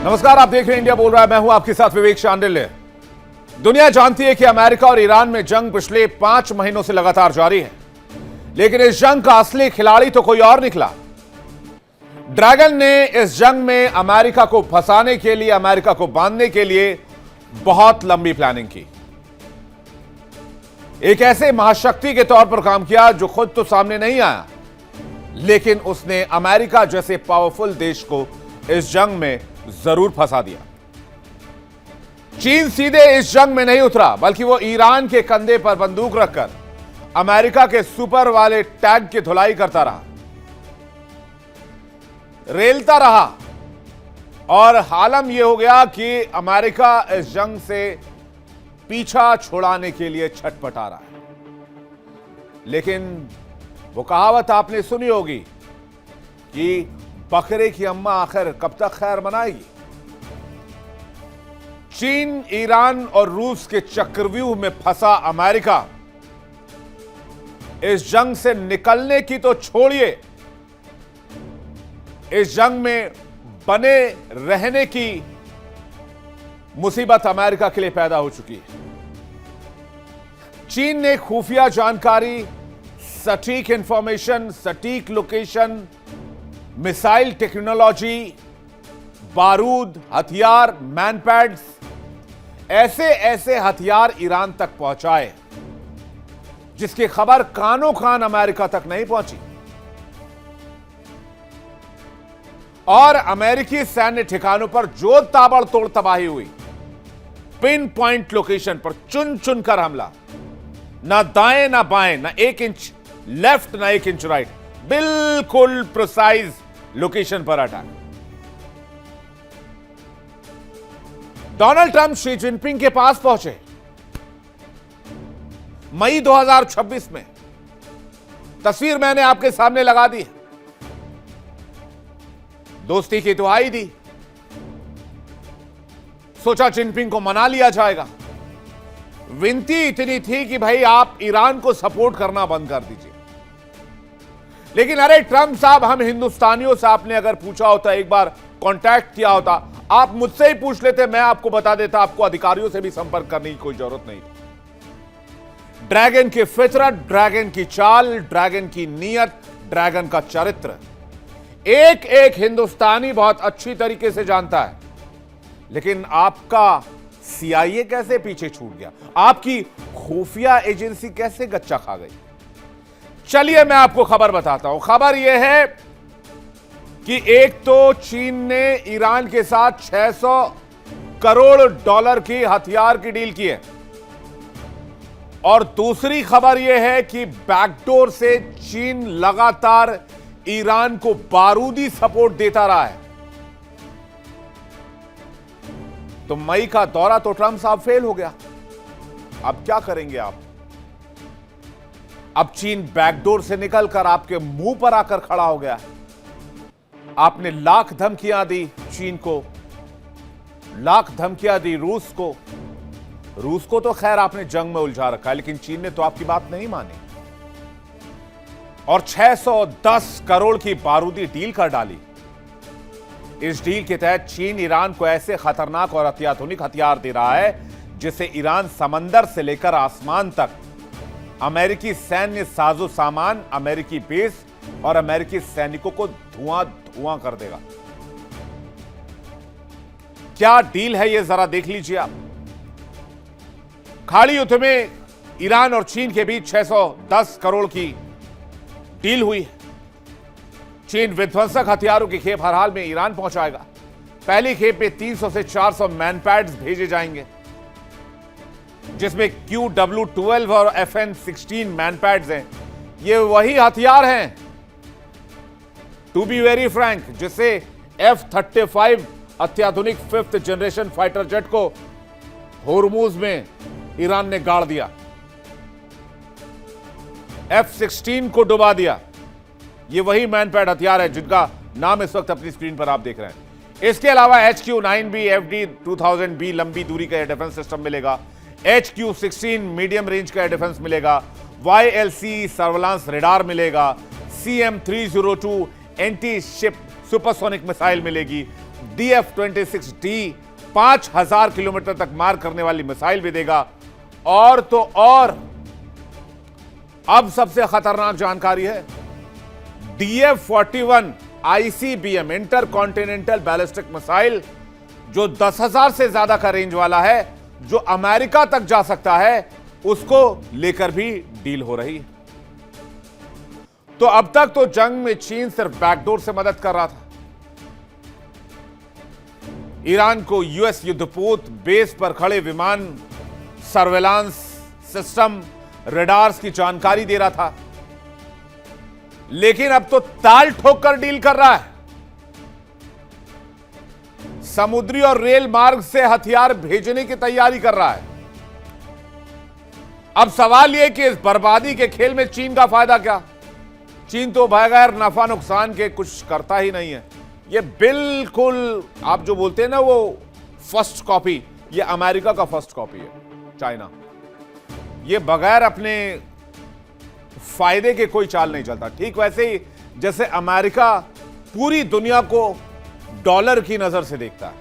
नमस्कार, आप देख रहे हैं इंडिया बोल रहा है। मैं हूं आपके साथ विवेक शांडिल्य। दुनिया जानती है कि अमेरिका और ईरान में जंग पिछले 5 महीनों से लगातार जारी है, लेकिन इस जंग का असली खिलाड़ी तो कोई और निकला। ड्रैगन ने इस जंग में अमेरिका को फंसाने के लिए, अमेरिका को बांधने के लिए बहुत लंबी प्लानिंग की। एक ऐसे महाशक्ति के तौर पर काम किया जो खुद तो सामने नहीं आया, लेकिन उसने अमेरिका जैसे पावरफुल देश को इस जंग में जरूर फंसा दिया। चीन सीधे इस जंग में नहीं उतरा, बल्कि वो ईरान के कंधे पर बंदूक रखकर अमेरिका के सुपर वाले टैंक की धुलाई करता रहा, रेलता रहा, और हालम यह हो गया कि अमेरिका इस जंग से पीछा छुड़ाने के लिए छटपटा रहा है। लेकिन वो कहावत आपने सुनी होगी कि बकरे की अम्मा आखिर कब तक खैर मनाएगी। चीन, ईरान और रूस के चक्रव्यूह में फंसा अमेरिका इस जंग से निकलने की तो छोड़िए, इस जंग में बने रहने की मुसीबत अमेरिका के लिए पैदा हो चुकी है। चीन ने खुफिया जानकारी, सटीक इंफॉर्मेशन, सटीक लोकेशन, मिसाइल टेक्नोलॉजी, बारूद, हथियार, मैनपैड्स, ऐसे ऐसे हथियार ईरान तक पहुंचाए जिसकी खबर कानो कान अमेरिका तक नहीं पहुंची। और अमेरिकी सैन्य ठिकानों पर जो ताबड़तोड़ तबाही हुई, पिन पॉइंट लोकेशन पर चुन चुन कर हमला, ना दाएं ना बाएं, ना 1 इंच लेफ्ट ना 1 इंच राइट, बिल्कुल प्रिसाइज लोकेशन पर attack. Donald Trump Xi Jinping के पास पहुंचे मई 2026 में। तस्वीर मैंने आपके सामने लगा दी है। दोस्ती की दुहाई दी, सोचा जिनपिंग को मना लिया जाएगा। विनती इतनी थी कि भाई आप ईरान को सपोर्ट करना बंद कर दीजिए। लेकिन अरे ट्रंप साहब, हम हिंदुस्तानियों से आपने अगर पूछा होता, एक बार कांटेक्ट किया होता, आप मुझसे ही पूछ लेते, मैं आपको बता देता, आपको अधिकारियों से भी संपर्क करने की कोई जरूरत नहीं थी। ड्रैगन की फितरत, ड्रैगन की चाल, ड्रैगन की नीयत, ड्रैगन का चरित्र एक एक हिंदुस्तानी बहुत अच्छी तरीके से जानता है। लेकिन आपका सीआईए कैसे पीछे छूट गया? आपकी खुफिया एजेंसी कैसे गच्चा खा गई? चलिए मैं आपको खबर बताता हूं। खबर यह है कि एक तो चीन ने ईरान के साथ 600 करोड़ डॉलर की हथियार की डील की है, और दूसरी खबर यह है कि बैकडोर से चीन लगातार ईरान को बारूदी सपोर्ट देता रहा है। तो मई का दौरा तो ट्रंप साहब फेल हो गया। अब क्या करेंगे आप? अब चीन बैकडोर से निकलकर आपके मुंह पर आकर खड़ा हो गया। आपने लाख धमकियां दी चीन को, लाख धमकियां दी रूस को। रूस को तो खैर आपने जंग में उलझा रखा है, लेकिन चीन ने तो आपकी बात नहीं मानी और 610 करोड़ की बारूदी डील कर डाली। इस डील के तहत चीन ईरान को ऐसे खतरनाक और अत्याधुनिक हथियार दे रहा है जिससे ईरान समंदर से लेकर आसमान तक अमेरिकी सैन्य साजो सामान, अमेरिकी बेस और अमेरिकी सैनिकों को धुआं धुआं कर देगा। क्या डील है यह जरा देख लीजिए आप। खाड़ी युद्ध में ईरान और चीन के बीच 610 करोड़ की डील हुई है। चीन विध्वंसक हथियारों की खेप हर हाल में ईरान पहुंचाएगा। पहली खेप में 300 से 400 मैनपैड्स भेजे जाएंगे, जिसमें QW-12 और FN-16 मैनपैड्स हैं। ये वही हथियार हैं, टू बी वेरी फ्रैंक, जिससे F-35 अत्याधुनिक 5th जनरेशन फाइटर जेट को होर्मुज में ईरान ने गाड़ दिया, F-16 को डुबा दिया। ये वही मैनपैड हथियार है जिनका नाम इस वक्त अपनी स्क्रीन पर आप देख रहे हैं। इसके अलावा HQ-9B FD-2000B लंबी दूरी का एयर डिफेंस सिस्टम मिलेगा, HQ-16 मीडियम रेंज का एयर डिफेंस मिलेगा, YLC सर्वेलांस रेडार मिलेगा, CM-302 anti ship supersonic missile मिलेगी, DF-26D 5000 किलोमीटर तक मार करने वाली मिसाइल भी देगा। और तो और अब सबसे खतरनाक जानकारी है, DF-41 ICBM inter continental ballistic missile जो 10,000 से ज्यादा का रेंज वाला है, जो अमेरिका तक जा सकता है, उसको लेकर भी डील हो रही है। तो अब तक तो जंग में चीन सिर्फ बैकडोर से मदद कर रहा था। ईरान को यूएस युद्धपोत बेस पर खड़े विमान, सर्वेलांस सिस्टम, रडार्स की जानकारी दे रहा था, लेकिन अब तो ताल ठोक कर डील कर रहा है। समुद्री और रेल मार्ग से हथियार भेजने की तैयारी कर रहा है। अब सवाल यह कि इस बर्बादी के खेल में चीन का फायदा क्या? चीन तो बगैर नफा नुकसान के कुछ करता ही नहीं है। ये बिल्कुल आप जो बोलते हैं ना वो फर्स्ट कॉपी, ये अमेरिका का फर्स्ट कॉपी है चाइना। ये बगैर अपने फायदे के कोई चाल नहीं चलता। ठीक वैसे ही जैसे अमेरिका पूरी दुनिया को डॉलर की नजर से देखता है,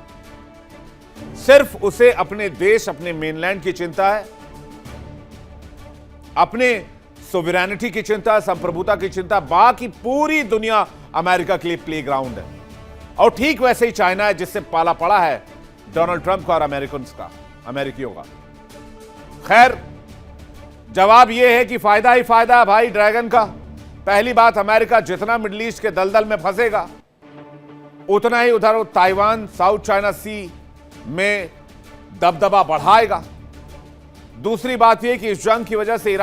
सिर्फ उसे अपने देश, अपने मेनलैंड की चिंता है, अपने सोवरेनिटी की चिंता, संप्रभुता की चिंता। बाकी पूरी दुनिया अमेरिका के लिए प्लेग्राउंड है। और ठीक वैसे ही चाइना है, जिससे पाला पड़ा है डोनाल्ड ट्रंप का और अमेरिकियों का। खैर, जवाब यह है कि फायदा ही फायदा है भाई ड्रैगन का। पहली बात, अमेरिका जितना मिडिल ईस्ट के दलदल में फंसेगा, उतना ही उधर ताइवान, साउथ चाइना सी में दबदबा बढ़ाएगा। दूसरी बात यह कि इस जंग की वजह से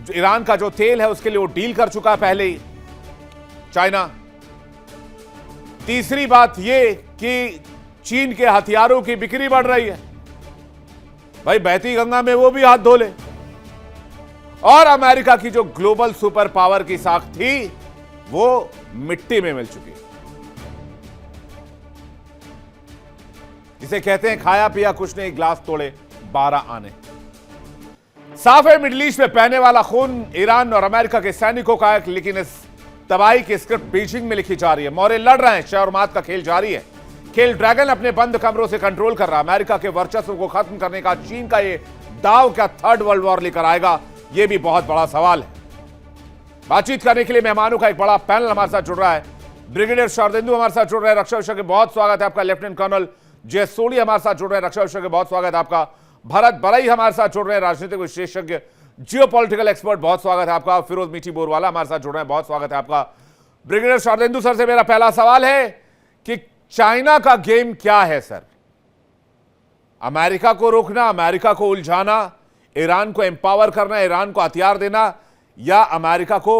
ईरान का जो तेल है उसके लिए वो डील कर चुका है पहले ही चाइना। तीसरी बात यह कि चीन के हथियारों की बिक्री बढ़ रही है। भाई बहती गंगा में वो भी हाथ धो ले। और अमेरिका की जो ग्लोबल सुपर पावर की साख थी वो मिट्टी में मिल चुकी है। इसे कहते हैं खाया पिया कुछ नहीं, गिलास तोड़े 12 आने। साफ है मिडिल ईस्ट में बहने वाला खून ईरान और अमेरिका के सैनिकों का है, लेकिन इस तबाही की स्क्रिप्ट बीजिंग में लिखी जा रही है। मौर्य लड़ रहे हैं, शह और मात का खेल जारी है। खेल ड्रैगन अपने बंद कमरों से कंट्रोल कर रहा है। अमेरिका के वर्चस्व को खत्म करने का चीन का ये दाव क्या थर्ड वर्ल्ड वॉर लेकर आएगा, यह भी बहुत बड़ा सवाल है। बातचीत करने के लिए मेहमानों का एक बड़ा पैनल हमारे साथ जुड़ रहा है। ब्रिगेडियर शारदेंदु हमारे साथ जुड़ रहे हैं, रक्षा विषय बहुत स्वागत है आपका। लेफ्टिनेंट कर्नल जय सोढ़ी हमारे साथ जुड़ रहे हैं, रक्षा विषय बहुत स्वागत है आपका। भरत बरई हमारे साथ जुड़ रहे हैं, राजनीतिक विशेषज्ञ, जियोपॉलिटिकल एक्सपर्ट, बहुत स्वागत है आपका। फिरोज मीठी बोरवाला हमारे साथ जुड़ रहे हैं, बहुत स्वागत है आपका। ब्रिगेडियर शारदेंदु सर से मेरा पहला सवाल है कि चाइना का गेम क्या है सर? अमेरिका को रोकना, अमेरिका को उलझाना, ईरान को एम्पावर करना, ईरान को हथियार देना, या अमेरिका को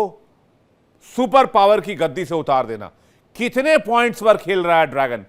सुपर पावर की गद्दी से उतार देना? कितने पॉइंट्स पर खेल रहा है ड्रैगन?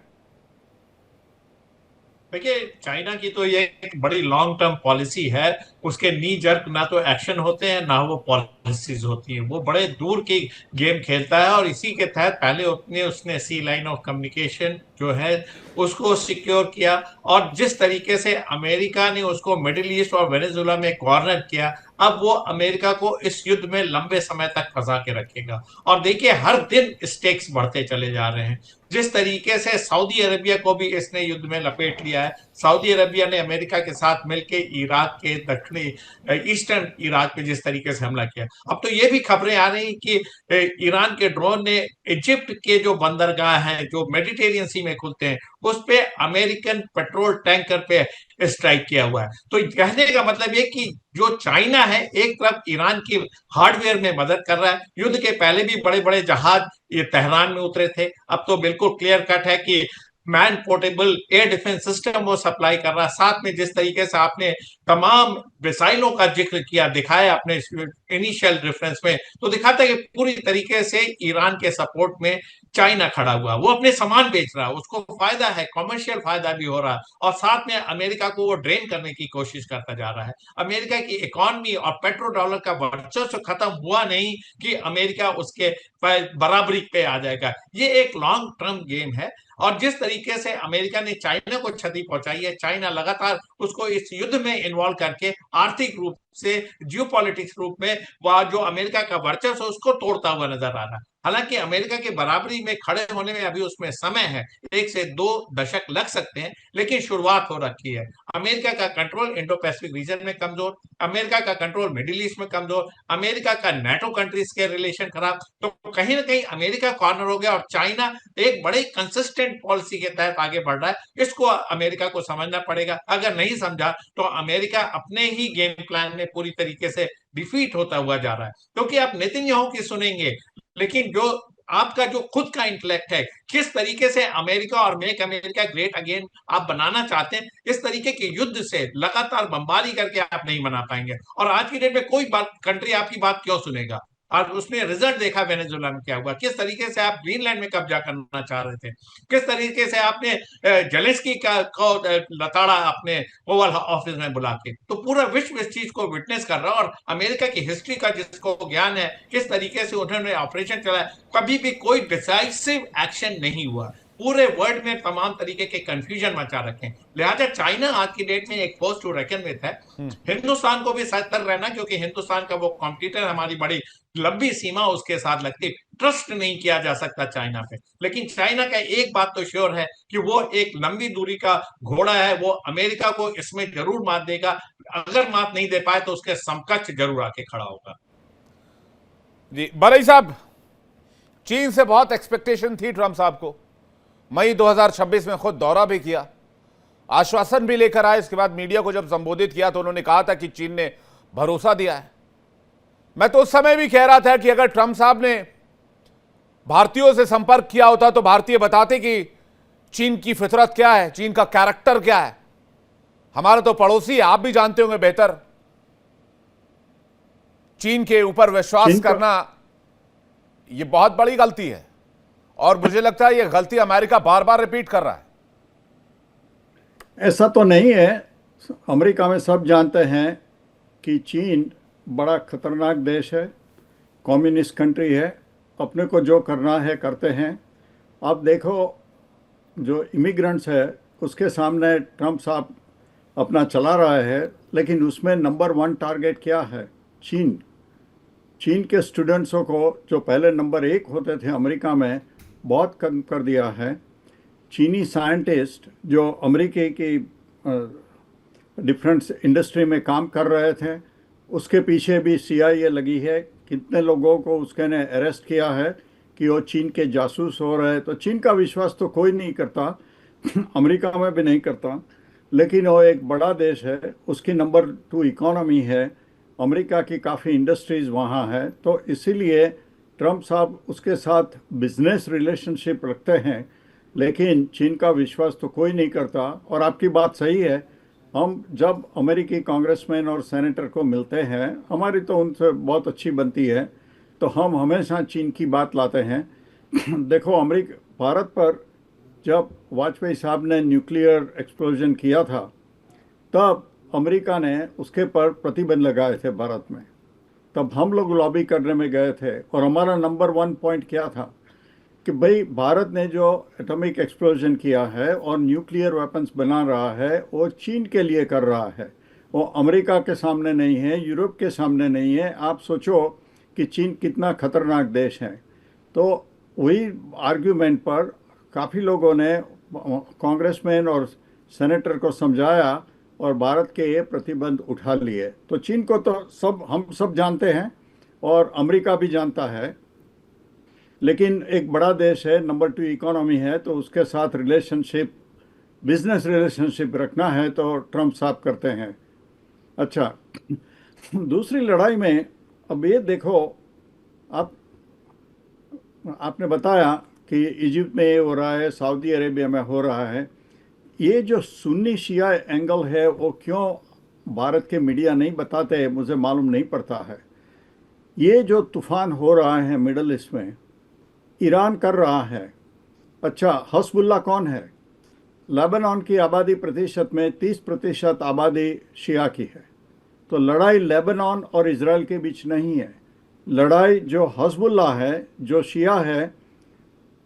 देखिए, चाइना की तो ये एक बड़ी लॉन्ग टर्म पॉलिसी है। उसके नी जर्क ना तो एक्शन होते हैं ना वो पॉलिसीज होती है। वो बड़े दूर की गेम खेलता है और इसी के तहत पहले उसने सी लाइन ऑफ कम्युनिकेशन जो है उसको सिक्योर किया, और जिस तरीके से अमेरिका ने उसको मिडिल ईस्ट और वेनेजुएला में कॉर्नर किया, अब वो अमेरिका को इस युद्ध में लंबे समय तक फंसा के रखेगा। और देखिए, हर दिन स्टेक्स बढ़ते चले जा रहे हैं। जिस तरीके से सऊदी अरेबिया को भी इसने युद्ध में लपेट लिया है। सऊदी अरेबिया ने अमेरिका के साथ मिलकर इराक के दक्षिणी ईस्टर्न इराक पे जिस तरीके से हमला किया। अब तो ये भी खबरें आ रही कि ईरान के ड्रोन ने इजिप्ट के जो बंदरगाह हैं जो मेडिटेरियन सी में खुलते हैं उस पे अमेरिकन पेट्रोल टैंकर पे स्ट्राइक किया हुआ है। तो कहने का मतलब ये कि जो चाइना है एक तरफ ईरान की हार्डवेयर में मदद कर रहा है। युद्ध के पहले भी बड़े बड़े जहाज ये तेहरान में उतरे थे। अब तो बिल्कुल क्लियर कट है कि man portable air defence system वो सप्लाई कर रहा है। साथ में जिस तरीके से आपने तमाम मिसाइलों का जिक्र किया, दिखाया अपने इनिशियल रेफरेंस में, तो दिखाता है कि पूरी तरीके से ईरान के सपोर्ट में चाइना खड़ा हुआ। वो अपने सामान बेच रहा है, उसको फायदा है, कमर्शियल फायदा भी हो रहा है, और साथ में अमेरिका को वो ड्रेन करने की कोशिश करता जा रहा है। अमेरिका की इकोनॉमी और पेट्रो डॉलर का वर्चस्व खत्म हुआ नहीं कि अमेरिका उसके बराबरी पे आ जाएगा। ये एक लॉन्ग टर्म गेम है। और जिस तरीके से अमेरिका ने चाइना को क्षति पहुंचाई है, चाइना लगातार उसको इस युद्ध में इन्वॉल्व करके आर्थिक रूप से, जियोपॉलिटिक्स रूप में वह जो अमेरिका का वर्चस्व है उसको तोड़ता हुआ नजर आ रहा है। हालांकि अमेरिका के बराबरी में खड़े होने में अभी उसमें समय है, 1 से 2 दशक लग सकते हैं, लेकिन शुरुआत हो रखी है। अमेरिका का कंट्रोल इंडो पैसिफिक रीजन में कमजोर, अमेरिका का कंट्रोल मिडिल ईस्ट में कमजोर, अमेरिका का नाटो कंट्रीज के रिलेशन खराब, तो कहीं ना कहीं अमेरिका कॉर्नर हो गया और चाइना एक बड़े कंसिस्टेंट पॉलिसी के तहत आगे बढ़ रहा है। इसको अमेरिका को समझना पड़ेगा, अगर नहीं समझा तो अमेरिका अपने ही गेम प्लान में पूरी तरीके से डिफीट होता हुआ जा रहा है। क्योंकि आप नेतन्याहू की सुनेंगे, लेकिन जो आपका जो खुद का इंटेलेक्ट है, किस तरीके से अमेरिका और मेक अमेरिका ग्रेट अगेन आप बनाना चाहते हैं, इस तरीके के युद्ध से लगातार बमबारी करके आप नहीं बना पाएंगे। और आज की डेट में कोई बात कंट्री आपकी बात क्यों सुनेगा? और उसने रिजल्ट देखा वेनेजुएला में क्या हुआ, किस तरीके से आप ग्रीनलैंड में कब्जा करना चाह रहे थे, किस तरीके से आपने जेलेंस्की का को लताड़ा अपने ओवल ऑफिस में बुला के। तो पूरा विश्व इस चीज को विटनेस कर रहा है, और अमेरिका की हिस्ट्री का जिसको ज्ञान है, किस तरीके से उन्होंने ऑपरेशन चलाया, कभी भी कोई डिसाइसिव एक्शन नहीं हुआ। पूरे वर्ल्ड में तमाम तरीके के कंफ्यूजन मचा रखे हैं। लिहाजा चाइना आज की डेट में एक फोर्स टू रेकन विद है। हिंदुस्तान को भी सतर्क रहना, क्योंकि हिंदुस्तान का वो कॉम्पिटिटर हमारी बड़ी लंबी सीमा उसके साथ लगती। ट्रस्ट नहीं किया जा सकता चाइना पे, लेकिन चाइना का एक बात तो श्योर है कि वो एक लंबी दूरी का घोड़ा है, वो अमेरिका को इसमें जरूर मात देगा। अगर मात नहीं दे पाए तो उसके समकक्ष जरूर आके खड़ा होगा। जी बरई साहब, चीन से बहुत एक्सपेक्टेशन थी ट्रंप साहब को। मई 2026 में खुद दौरा भी किया, आश्वासन भी लेकर आए। इसके बाद मीडिया को जब संबोधित किया तो उन्होंने कहा था कि चीन ने भरोसा दिया है। मैं तो उस समय भी कह रहा था कि अगर ट्रंप साहब ने भारतीयों से संपर्क किया होता तो भारतीय बताते कि चीन की फितरत क्या है, चीन का कैरेक्टर क्या है। हमारा तो पड़ोसी है, आप भी जानते होंगे बेहतर। चीन के ऊपर विश्वास करना यह बहुत बड़ी गलती है, और मुझे लगता है यह गलती अमेरिका बार बार रिपीट कर रहा है। ऐसा तो नहीं है, अमेरिका में सब जानते हैं कि चीन बड़ा खतरनाक देश है, कम्युनिस्ट कंट्री है, अपने को जो करना है करते हैं। आप देखो, जो इमिग्रेंट्स है उसके सामने ट्रंप साहब अपना चला रहा है, लेकिन उसमें नंबर 1 टारगेट क्या है? चीन। चीन के स्टूडेंट्सों को जो पहले नंबर 1 होते थे अमेरिका में, बहुत कम कर दिया है। चीनी साइंटिस्ट जो अमेरिकी की डिफरेंट इंडस्ट्री में काम कर रहे थे, उसके पीछे भी CIA लगी है। कितने लोगों को उसके ने अरेस्ट किया है कि वो चीन के जासूस हो रहे हैं। तो चीन का विश्वास तो कोई नहीं करता, अमेरिका में भी नहीं करता, लेकिन वो एक बड़ा देश है, उसकी नंबर 2 इकोनॉमी है, अमेरिका की काफ़ी इंडस्ट्रीज़ वहाँ है। तो इसीलिए ट्रंप साहब उसके साथ बिजनेस रिलेशनशिप रखते हैं, लेकिन चीन का विश्वास तो कोई नहीं करता। और आपकी बात सही है, हम जब अमेरिकी कांग्रेसमैन और सेनेटर को मिलते हैं, हमारी तो उनसे बहुत अच्छी बनती है, तो हम हमेशा चीन की बात लाते हैं। देखो, भारत पर जब वाजपेयी साहब ने न्यूक्लियर एक्सप्लोजन किया था, तब अमेरिका ने उसके पर प्रतिबंध लगाए थे भारत में। तब हम लोग लॉबी करने में गए थे, और हमारा नंबर 1 पॉइंट क्या था कि भाई, भारत ने जो एटॉमिक एक्सप्लोजन किया है और न्यूक्लियर वेपन्स बना रहा है, वो चीन के लिए कर रहा है, वो अमेरिका के सामने नहीं है, यूरोप के सामने नहीं है। आप सोचो कि चीन कितना खतरनाक देश है। तो वही आर्ग्यूमेंट पर काफ़ी लोगों ने कांग्रेसमैन और सेनेटर को समझाया, और भारत के ये प्रतिबंध उठा लिए। तो चीन को तो हम सब जानते हैं, और अमेरिका भी जानता है, लेकिन एक बड़ा देश है, नंबर 2 इकोनॉमी है, तो उसके साथ रिलेशनशिप, बिजनेस रिलेशनशिप रखना है तो ट्रंप साहब करते हैं। अच्छा, दूसरी लड़ाई में अब ये देखो, आपने बताया कि इजिप्ट में ये हो रहा है, सऊदी अरेबिया में हो रहा है। ये जो सुन्नी शिया एंगल है, वो क्यों भारत के मीडिया नहीं बताते, मुझे मालूम नहीं पड़ता है। ये जो तूफान हो रहा है मिडल ईस्ट में, ईरान कर रहा है। अच्छा, हस्बुल्ला कौन है? लेबनान की आबादी प्रतिशत में 30% आबादी शिया की है। तो लड़ाई लेबनान और इजराइल के बीच नहीं है, लड़ाई जो हस्बुल्ला है, जो शिया है,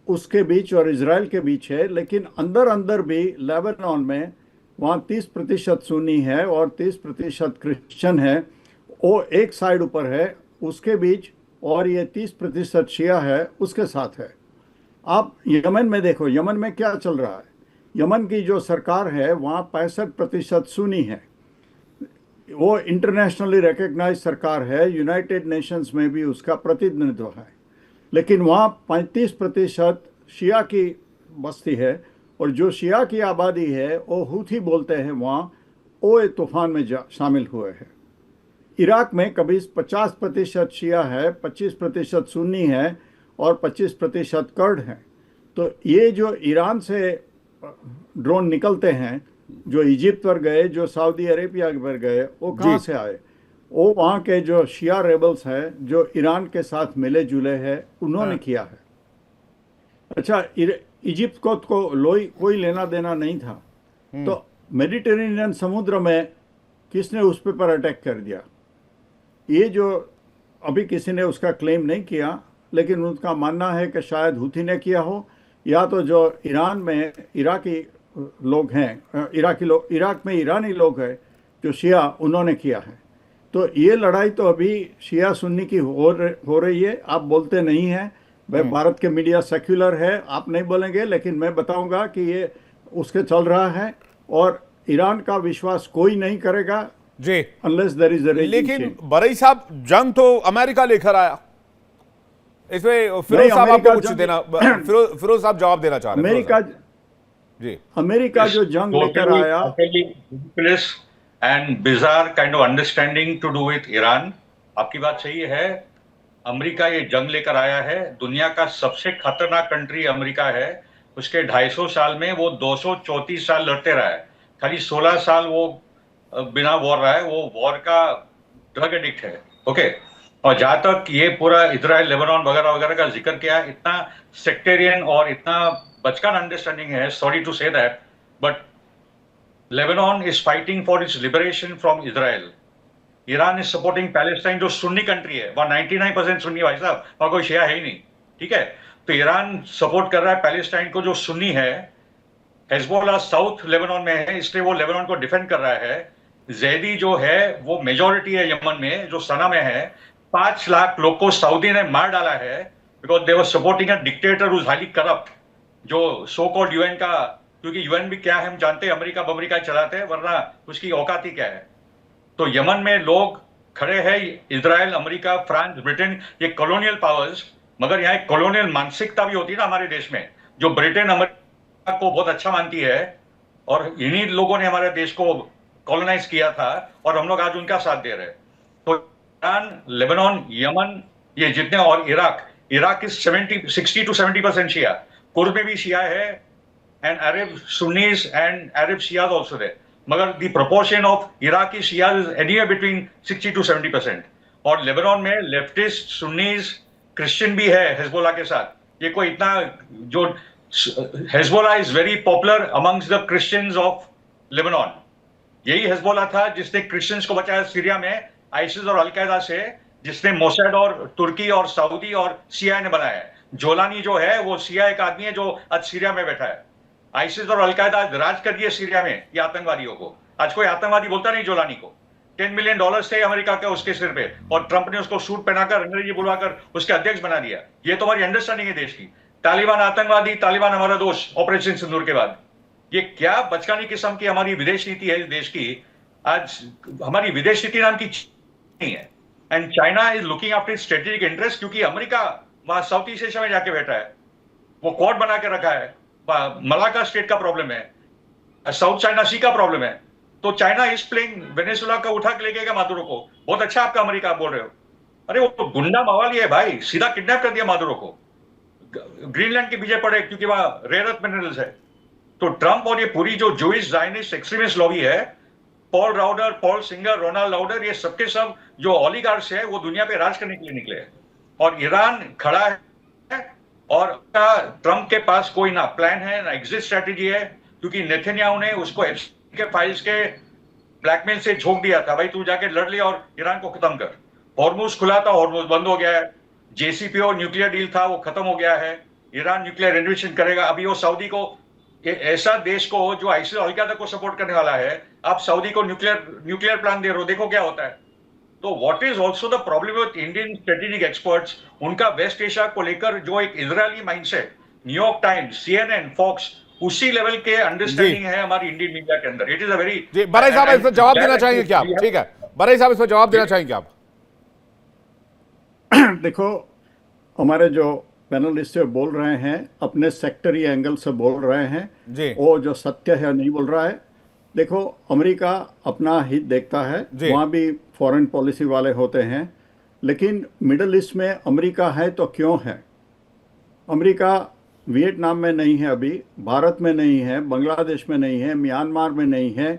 उसके बीच और इजराइल के बीच है। लेकिन अंदर अंदर भी लेबनान में वहाँ 30% सुन्नी है और 30% क्रिश्चियन है, वो एक साइड ऊपर है उसके बीच, और ये 30% शिया है उसके साथ है। आप यमन में देखो, यमन में क्या चल रहा है। यमन की जो सरकार है वहाँ 65% सुन्नी है। वो इंटरनेशनली रिकग्नाइज सरकार है, यूनाइटेड नेशंस में भी उसका प्रतिनिधित्व है। लेकिन वहाँ 35% शिया की बस्ती है, और जो शिया की आबादी है वो हूथी बोलते हैं वहाँ, वो एक तूफान में शामिल हुए हैं। इराक में कभी 50% शिया है, 25% सुन्नी है, और 25% कर्ड हैं। तो ये जो ईरान से ड्रोन निकलते हैं, जो इजिप्ट पर गए, जो सऊदी अरेबिया पर गए, वो कहाँ से आए? वो वहाँ के जो शिया रेबल्स हैं जो ईरान के साथ मिले जुले हैं, उन्होंने किया है। अच्छा, इजिप्ट को कोई लेना देना नहीं था, तो मेडिटेरेनियन समुद्र में किसने उस पर अटैक कर दिया? ये जो अभी किसी ने उसका क्लेम नहीं किया, लेकिन उनका मानना है कि शायद हूथी ने किया हो, या तो जो ईरान में इराकी लोग हैं, इराक में ईरानी लोग हैं जो शिया, उन्होंने किया है। तो ये लड़ाई तो अभी शिया सुन्नी की हो रही है। आप बोलते नहीं हैं, भाई भारत के मीडिया सेक्युलर है, आप नहीं बोलेंगे, लेकिन मैं बताऊंगा कि ये उसके चल रहा है, और ईरान का विश्वास कोई नहीं करेगा जी, unless there is a regime लेकिन चेंज। बरई साहब, जंग तो अमेरिका लेकर आया। इसमें फिरोज साहब आपको कुछ देना, फिरोज साहब जवाब देना चाह रहे हैं। अमेरिका जी, अमेरिका जो जंग लेकर आया, and bizarre kind of understanding to do with Iran. आपकी बात सही है, अमेरिका ये जंग लेकर आया है। दुनिया का सबसे खतरनाक कंट्री अमेरिका है। उसके 250 साल में वो 234 साल लड़ते रहा है, खाली 16 साल वो बिना वॉर रहा है। वो वॉर का ड्रग एडिक्ट है। ओके, और जहां तक ये पूरा इजराइल, लेबनान वगैरह वगैरह का जिक्र किया, इतना सेक्टेरियन और इतना बचकान अंडरस्टैंडिंग है, sorry to say that, but Lebanon is fighting for its liberation from Israel. Iran is supporting Palestine, जो सुन्नी कंट्री है, वहां 99% सुन्नी भाई साहब, वहां कोई शिया है ही नहीं। ठीक है, तो ईरान सपोर्ट कर रहा है पैलेस्टाइन को जो सुन्नी है। हिजबुल्लाह साउथ लेबनान में है, इसलिए वो लेबनान को डिफेंड कर रहा है। जैदी जो है वो मेजोरिटी है यमन में, जो सना में है। 5 लाख लोग को सऊदी ने मार डाला है because they were supporting a dictator who is highly corrupt, जो सो कॉल्ड यूएन का, क्योंकि यूएन भी क्या है हम जानते हैं, अमेरिका चलाते हैं, वरना उसकी औकात ही क्या है। तो यमन में लोग खड़े हैं, इजराइल, अमेरिका, फ्रांस, ब्रिटेन, ये कॉलोनियल पावर्स। मगर यहाँ एक कॉलोनियल मानसिकता भी होती है ना हमारे देश में, जो ब्रिटेन अमेरिका को बहुत अच्छा मानती है, और इन्हीं लोगों ने हमारे देश को कॉलोनाइज किया था, और हम लोग आज उनका साथ दे रहे हैं। तो ईरान, लेबनान, यमन, ये जितने, और Iraq is 60 to 70% Shia. Kurd में भी शिया है, and Arab Sunnis and Arab Shias also there. मगर the proportion of Iraqi Shias is anywhere between 60 to 70%। और लेबनान में लेफ्टिस्ट, सुन्नीज, क्रिश्चियन भी है हिजबुल्लाह के साथ। ये कोई इतना, जो Hezbollah is very popular amongst the Christians of Lebanon. यही हिजबुल्लाह था जिसने क्रिश्चियंस को बचाया सीरिया में आइसिस और अलकायदा से, जिसने मोसाद और तुर्की और सऊदी और सीआई ने बनाया है। जोलानी जो है वो सीआई का आदमी है जो आज सीरिया में बैठा है। आइसिस और अलकायदा आज राज कर दिए सीरिया में, ये आतंकवादियों को। आज कोई आतंकवादी बोलता नहीं जोलानी को। $10 मिलियन थे अमेरिका के उसके सिर पे, और ट्रंप ने उसको सूट पहनाकर, अंग्रेजी बुलवाकर उसके अध्यक्ष बना दिया। ये तो हमारी अंडरस्टैंडिंग है देश की। तालिबान आतंकवादी, तालिबान हमारा दोस्त ऑपरेशन सिंदूर के बाद। ये क्या बचकानी किस्म की हमारी विदेश नीति है इस देश की। आज हमारी विदेश नीति नाम की नहीं है, and China is looking after it's strategic interest, क्योंकि अमेरिका वहां साउथ ईस्ट एशिया में जाके बैठा है, वो क्वाड बना के रखा है। मलाका स्टेट का प्रॉब्लम है, साउथ चाइना सी का प्रॉब्लम है। तो चाइना इज प्लेइंग, वेनेजुएला का उठा के ले गया मादुरो को। बहुत अच्छा आपका अमेरिका, आप बोल रहे हो। अरे वो तो गुंडा मवाली है भाई, सीधा किडनैप कर दिया मादुरो को। ग्रीनलैंड के पीछे पड़े क्योंकि वहां रेयर अर्थ मिनरल्स है। तो ट्रंप और ये पूरी जो जूइश ज़ायनिस्ट एक्सट्रीमिस्ट लॉबी है, पॉल राउडर, पॉल सिंगर, रोनाल्ड लाउडर, ये सबके सब जो ओलिगार्क्स है, वो दुनिया पे राज करने के लिए निकले हैं। और ईरान खड़ा है, और ट्रंप के पास कोई ना प्लान है ना एग्जिट स्ट्रेटेजी है, क्योंकि नेतन्याहू ने उसको के फाइल्स के ब्लैकमेल से झोंक दिया था, भाई तू जाके लड़ लिया और ईरान को खत्म कर। हॉर्मुज खुला था, हॉर्मुज बंद हो गया है। जेसीपीओ न्यूक्लियर डील था, वो खत्म हो गया है। ईरान न्यूक्लियर रेनोवेशन करेगा। अभी वो सऊदी को, ऐसा देश को जो आइसिस अलकायदा को सपोर्ट करने वाला है, आप सऊदी को न्यूक्लियर प्लान दे रहे हो, देखो क्या होता है। तो what is also the problem with Indian strategic experts, उनका वेस्ट एशिया को लेकर जो एक Israeli mindset, New York Times, CNN, Fox, उसी लेवल के अंडरस्टैंडिंग है हमारी इंडियन मीडिया के अंदर। इट इज अ वेरी जी बरई साहब इस पर जवाब देना चाहेंगे क्या आप? ठीक है बरई साहब इस पर जवाब देना चाहेंगे आप? देखो, हमारे जो पैनलिस्ट बोल रहे हैं अपने सेक्टरी एंगल से बोल रहे हैं जी। वो जो सत्य है नहीं बोल रहा है। देखो, अमेरिका अपना हित देखता है, वहाँ भी फॉरेन पॉलिसी वाले होते हैं, लेकिन मिडिल ईस्ट में अमेरिका है तो क्यों है? अमेरिका वियतनाम में नहीं है, अभी भारत में नहीं है, बांग्लादेश में नहीं है, म्यांमार में नहीं है,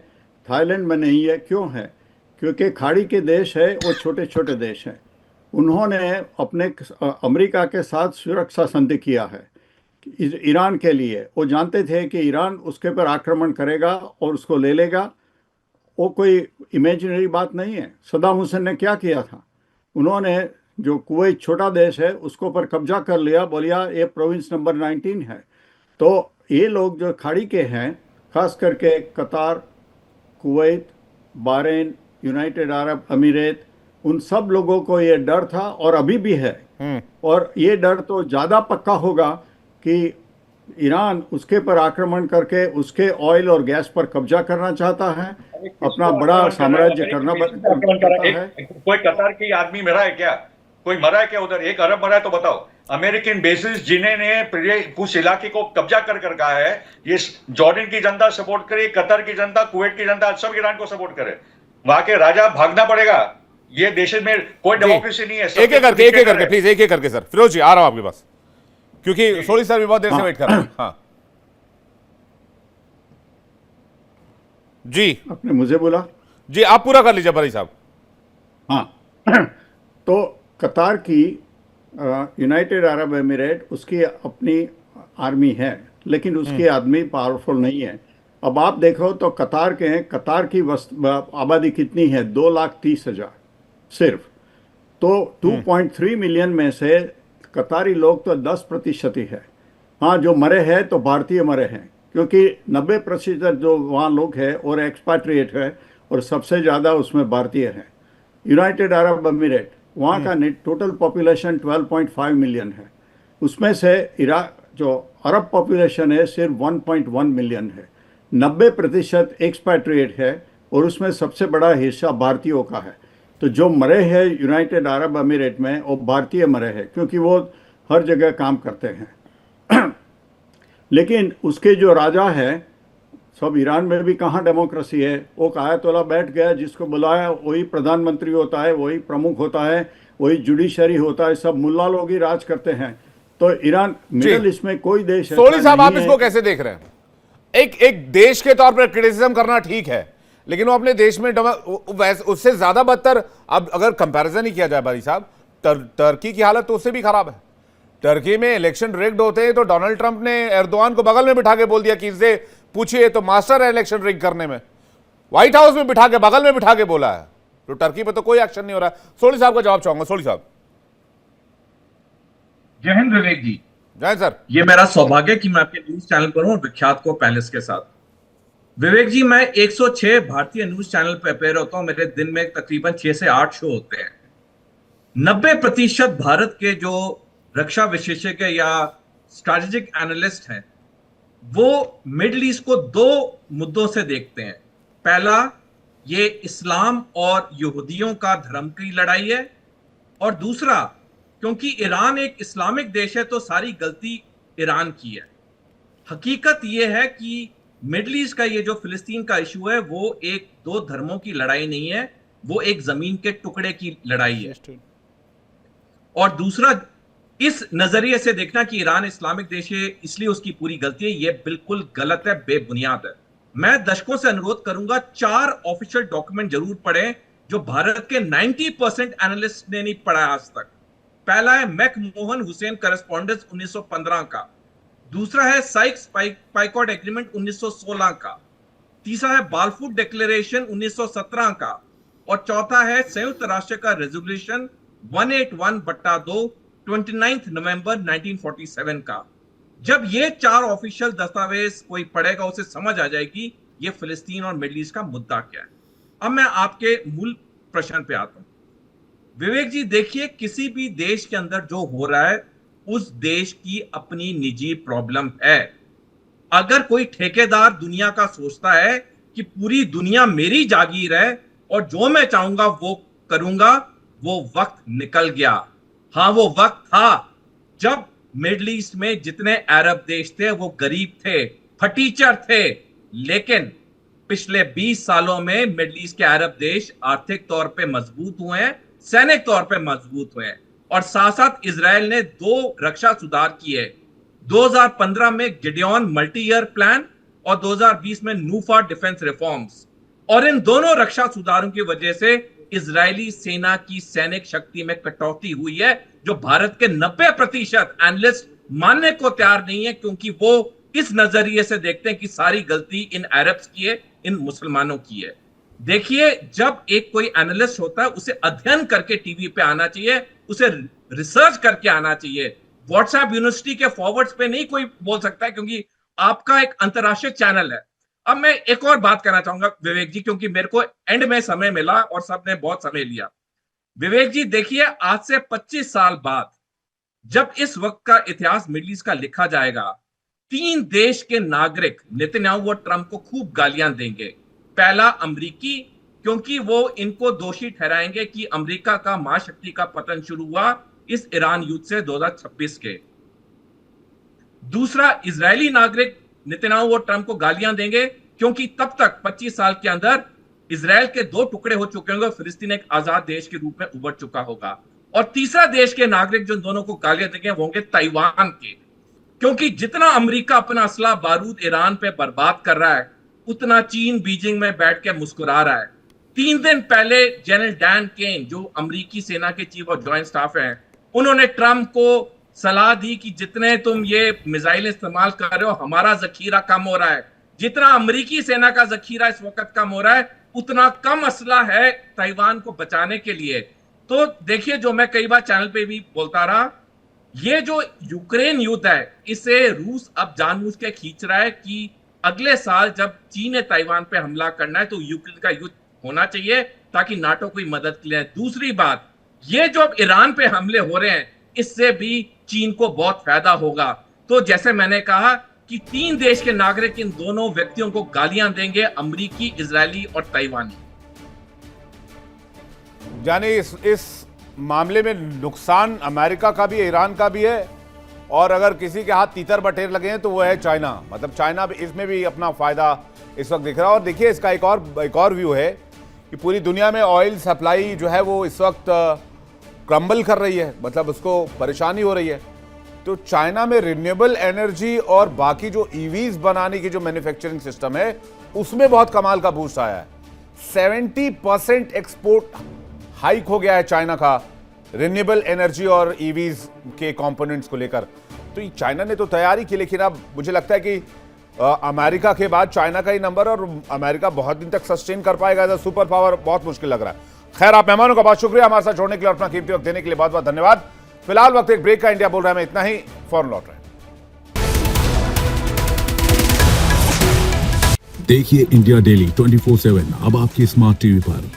थाईलैंड में नहीं है। क्यों है? क्योंकि खाड़ी के देश है, वो छोटे छोटे देश हैं। उन्होंने अपने अमेरिका के साथ सुरक्षा संधि किया है ईरान के लिए। वो जानते थे कि ईरान उसके पर आक्रमण करेगा और उसको ले लेगा। वो कोई इमेजिनरी बात नहीं है। सद्दाम हुसैन ने क्या किया था? उन्होंने जो कुवैत छोटा देश है उसको पर कब्जा कर लिया, बोलिया ये प्रोविंस नंबर 19 है। तो ये लोग जो खाड़ी के हैं, खास करके कतार, कुवैत, बहरीन, यूनाइटेड अरब अमीरात, उन सब लोगों को ये डर था और अभी भी है। और ये डर तो ज़्यादा पक्का होगा कि ईरान उसके पर आक्रमण करके उसके ऑयल और गैस पर कब्जा करना चाहता है, अपना बड़ा साम्राज्य करना चाहता है। कोई कतार की आदमी मरा है क्या? कोई मरा है क्या उधर? एक अरब मरा है तो बताओ। अमेरिकन बेसिस जिन्हें उस इलाके को कब्जा कर कहा है, ये जॉर्डन की जनता सपोर्ट करे, कतर की जनता, कुवैत की जनता, सब ईरान को सपोर्ट करे। वहां के राजा भागना पड़ेगा। ये देश में कोई डेमोक्रेसी नहीं है। एक एक करके प्लीज, एक एक करके सर। फिरोज जी आ रहा हूं आपके पास, क्योंकि सोली सर भी बहुत देर से वेट कर रहे हैं। हाँ जी, आपने मुझे बोला जी, आप पूरा कर लीजिए बरई साहब। हाँ तो कतार की यूनाइटेड अरब एमिरेट, उसकी अपनी आर्मी है, लेकिन उसकी आदमी पावरफुल नहीं है। अब आप देखो तो कतार कतार की आबादी कितनी है? 2,30,000 सिर्फ। तो 2.3 मिलियन में से कतारी लोग तो 10% ही है। हाँ, जो मरे हैं तो भारतीय मरे हैं, क्योंकि 90% जो वहाँ लोग हैं और एक्सपैट्रिएट है, और सबसे ज़्यादा उसमें भारतीय हैं। यूनाइटेड अरब अमीरात, वहाँ का टोटल पॉपुलेशन 12.5 मिलियन है। उसमें से इराक जो अरब पॉपुलेशन है सिर्फ 1.1 मिलियन है। 90% एक्सपैट्रिएट है और उसमें सबसे बड़ा हिस्सा भारतीयों का है। तो जो मरे हैं यूनाइटेड अरब अमीरात में, वो भारतीय मरे हैं, क्योंकि वो हर जगह काम करते हैं। लेकिन उसके जो राजा है, सब ईरान में भी कहाँ डेमोक्रेसी है? वो आयतोला बैठ गया, जिसको बुलाया वही प्रधानमंत्री होता है, वही प्रमुख होता है, वही जुडिशरी होता है, सब मुल्ला लोग ही राज करते हैं। तो ईरान मिडिल ईस्ट में कोई देश है। सोली साहब आप इसको कैसे देख रहे हैं? एक देश के तौर पर क्रिटिसिज्म करना ठीक है, लेकिन वो अपने देश में उससे ज्यादा बदतर, अब अगर कंपैरिजन ही किया जाए भाई साहब, टर्की की हालत तो उससे भी खराब है। टर्की में इलेक्शन रिग्ड होते हैं तो डोनाल्ड ट्रंप ने एर्दोआन को बगल में बिठा के बोल दिया कि इससे पूछिए तो मास्टर है इलेक्शन रिग करने में। व्हाइट हाउस में बिठा के, बगल में बिठा के बोला है। तो टर्की पे तो कोई एक्शन नहीं हो रहा है। सोली साहब का जवाब चाहूंगा। सोली साहब। जय हिंद विवेक जी। जय सर। ये मेरा सौभाग्य कि मैं आपके न्यूज चैनल पर हूं, विख्यात को पैलेस के साथ। विवेक जी, मैं 106 भारतीय न्यूज चैनल पर अपेयर होता हूं। मेरे दिन में तकरीबन 6 से 8 शो होते हैं। 90% भारत के जो रक्षा विशेषज्ञ या स्ट्रैटेजिक एनालिस्ट हैं, वो मिडिल ईस्ट को 2 मुद्दों से देखते हैं। पहला, ये इस्लाम और यहूदियों का धर्म की लड़ाई है, और दूसरा, क्योंकि ईरान एक इस्लामिक देश है तो सारी गलती ईरान की है। हकीकत यह है कि मिडिल ईस्ट का ये जो फिलिस्तीन का इशू है, वो एक 2 धर्मों की लड़ाई नहीं है, वो एक जमीन के टुकड़े की लड़ाई है। और दूसरा, इस नजरिए से देखना कि ईरान इस्लामिक देश है इसलिए उसकी पूरी गलती है, यह बिल्कुल गलत है, बेबुनियाद है। मैं दशकों से अनुरोध करूंगा 4 ऑफिशियल डॉक्यूमेंट जरूर पढ़ें जो भारत के 90% एनालिस्ट ने नहीं पढ़ा आज तक। पहला है मैकमोहन हुसैन करस्पॉन्डेंस 1915 का, दूसरा है साइक्स पाइकॉट एग्रीमेंट 1916 का, तीसरा है बालफूर डिक्लेरेशन 1917 का, और चौथा है संयुक्त राष्ट्र का रेजोल्यूशन 181/2 29 नवंबर 1947 का। जब ये 4 ऑफिशियल दस्तावेज कोई पढ़ेगा उसे समझ आ जाएगी ये फिलिस्तीन और मिडिल ईस्ट का मुद्दा क्या है। अब मैं आपके मूल प्रश्न पे आता हूं। विवेक जी देखिए, किसी भी देश के अंदर जो हो रहा है उस देश की अपनी निजी प्रॉब्लम है। अगर कोई ठेकेदार दुनिया का सोचता है कि पूरी दुनिया मेरी जागीर है और जो मैं चाहूंगा वो करूंगा, वो वक्त निकल गया। हाँ, वो वक्त था जब मिडिल ईस्ट में जितने अरब देश थे वो गरीब थे, फटीचर थे, लेकिन पिछले 20 सालों में मिडिल ईस्ट के अरब देश आर्थिक तौर पे मजबूत हुए हैं, सैनिक तौर पे मजबूत हुए हैं, और साथ साथ इजराइल ने 2 रक्षा सुधार किए। 2015 में गिडियन मल्टी ईयर प्लान और 2020 में नूफा डिफेंस रिफॉर्म्स, और इन दोनों रक्षा सुधारों की वजह से इजरायली सेना की सैनिक शक्ति में कटौती हुई है, जो भारत के 90% एनालिस्ट मानने को तैयार नहीं है, क्योंकि वो इस नजरिए से देखते हैं कि सारी गलती इन अरब्स की है, इन मुसलमानों की है। देखिए, जब एक कोई एनालिस्ट होता है उसे अध्ययन करके टीवी पे आना चाहिए, उसे रिसर्च करके आना चाहिए। व्हाट्सएप यूनिवर्सिटी के फॉरवर्ड्स पे नहीं कोई बोल सकता है, क्योंकि आपका एक अंतरराष्ट्रीय चैनल है। अब मैं एक और बात करना चाहूंगा विवेक जी, क्योंकि मेरे को एंड में समय मिला और सबने बहुत समय लिया। विवेक जी देखिए, आज से 25 साल बाद जब इस वक्त का इतिहास मिडिल ईस्ट का लिखा जाएगा, 3 देश के नागरिक नेतन्याहू और ट्रंप को खूब गालियां देंगे। पहला अमेरिकी, क्योंकि वो इनको दोषी ठहराएंगे कि अमेरिका का महाशक्ति का पतन शुरू हुआ इस ईरान युद्ध से 2026 के। दूसरा इजरायली नागरिक नेतन्याहू और ट्रंप को गालियां देंगे, क्योंकि तब तक 25 साल के अंदर इजराइल के 2 टुकड़े हो चुके होंगे, फिलिस्तीन एक आजाद देश के रूप में उभर चुका होगा। और तीसरा देश के नागरिक जो दोनों को गालियां देंगे वो होंगे ताइवान के, क्योंकि जितना अमेरिका अपना असला बारूद ईरान पे बर्बाद कर रहा है, उतना चीन बीजिंग में बैठ के मुस्कुरा रहा है। 3 दिन पहले जनरल डैन केन, जो अमेरिकी सेना के चीफ ऑफ जॉइंट स्टाफ हैं, उन्होंने ट्रंप को सलाह दी कि जितने तुम ये मिसाइल इस्तेमाल कर रहे हो, हमारा जखीरा कम हो रहा है, जितना अमेरिकी सेना का जखीरा इस वक्त कम हो रहा है, उतना कम असला है ताइवान को बचाने के लिए। तो देखिए, जो मैं कई बार चैनल पे भी बोलता रहा, ये जो यूक्रेन युद्ध है, इसे रूस अब जानबूझ के खींच रहा है कि अगले साल जब चीन ने ताइवान पे हमला करना है तो यूक्रेन का युद्ध होना चाहिए, ताकि नाटो की मदद के लिए। दूसरी बात, ये जो अब ईरान पे हमले हो रहे हैं, इससे भी चीन को बहुत फायदा होगा। तो जैसे मैंने कहा कि 3 देश के नागरिक इन दोनों व्यक्तियों को गालियां देंगे, अमेरिकी, इजरायली और ताइवानी। यानी इस मामले में नुकसान अमेरिका का भी है, ईरान का भी है, और अगर किसी के हाथ तीतर बटेर लगे हैं तो वो है चाइना। मतलब चाइना भी इसमें भी अपना फायदा इस वक्त दिख रहा है। और देखिए, इसका एक और व्यू है कि पूरी दुनिया में ऑयल सप्लाई जो है वो इस वक्त क्रम्बल कर रही है, मतलब उसको परेशानी हो रही है। तो चाइना में रिन्यूएबल एनर्जी और बाकी जो ईवीज बनाने की जो मैन्युफैक्चरिंग सिस्टम है, उसमें बहुत कमाल का बूस्ट आया है। 70% एक्सपोर्ट हाइक हो गया है चाइना का रिन्यूएबल एनर्जी और ईवीज के कंपोनेंट्स को लेकर। तो चाइना ने तो तैयारी की, लेकिन अब मुझे लगता है कि अमेरिका के बाद चाइना का ही नंबर, और अमेरिका बहुत दिन तक सस्टेन कर पाएगा एज अ सुपर पावर, बहुत मुश्किल लग रहा है। खैर, आप मेहमानों का बहुत शुक्रिया हमारे साथ जोड़ने के लिए और अपना कीमती वक्त देने के लिए बहुत बहुत धन्यवाद। फिलहाल वक्त एक ब्रेक का, इंडिया बोल रहा है मैं इतना ही, फौरन लौट रहे हैं। देखिए इंडिया डेली 24/7 अब आपके स्मार्ट टीवी पर।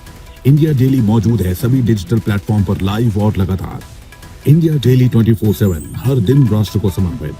इंडिया डेली मौजूद है सभी डिजिटल प्लेटफॉर्म पर लाइव और लगातार। इंडिया डेली 24/7 हर दिन राष्ट्र को समर्पित।